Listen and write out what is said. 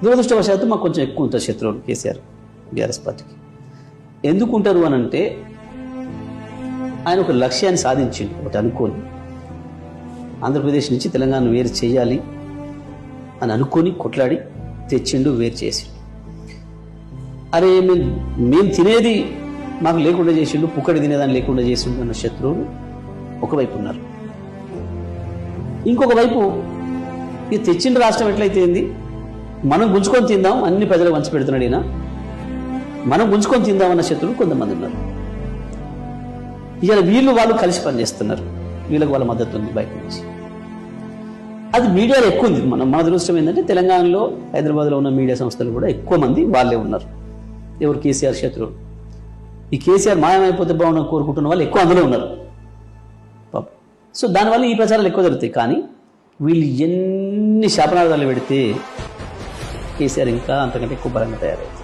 దురదృష్టవశాత్తు మాకు కొంచెం ఎక్కువ ఉంటుంది శత్రువులు కేసీఆర్ బీఆర్ఎస్ పార్టీకి. ఎందుకు ఉంటారు అని అంటే ఆయన ఒక లక్ష్యాన్ని సాధించిండు, ఒకటి అనుకోని ఆంధ్రప్రదేశ్ నుంచి తెలంగాణ వేరు చేయాలి అని అనుకొని కొట్లాడి తెచ్చిండు, వేరు చేసిండు. అరే మేము తినేది మాకు లేకుండా చేసిండు, పుక్కడి తినేదాన్ని లేకుండా చేసిండు అన్న శత్రువులు ఒకవైపు ఉన్నారు. ఇంకొక వైపు ఇది తెచ్చిండు రాష్ట్రం ఎట్లయితే ఏంది, మనం గుంజుకొని తిందాం, అన్ని ప్రజలకు పంచి పెడుతున్నాడు ఈయన, మనం గుంజుకొని తిందామన్న శత్రువులు కొంతమంది ఉన్నారు. ఇవాళ వీళ్ళు వాళ్ళు కలిసి పనిచేస్తున్నారు, వీళ్ళకి వాళ్ళ మద్దతు ఉంది బయట నుంచి. అది మీడియాలో ఎక్కువ ఉంది. మన దృష్టం ఏంటంటే తెలంగాణలో హైదరాబాద్లో ఉన్న మీడియా సంస్థలు కూడా ఎక్కువ మంది వాళ్ళే ఉన్నారు. ఎవరు? కేసీఆర్ శత్రువులు. ఈ కేసీఆర్ మాయమైపోతే బాగుండని కోరుకుంటున్న వాళ్ళు ఎక్కువ అందులో ఉన్నారు. సో దానివల్ల ఈ ప్రచారాలు ఎక్కువ జరుగుతాయి. కానీ వీళ్ళు ఎన్ని శాపనార్థాలు పెడితే కేసీఆర్ ఇంకా అంతకంటే ఎక్కువ బలంగా తయారవుతుంది.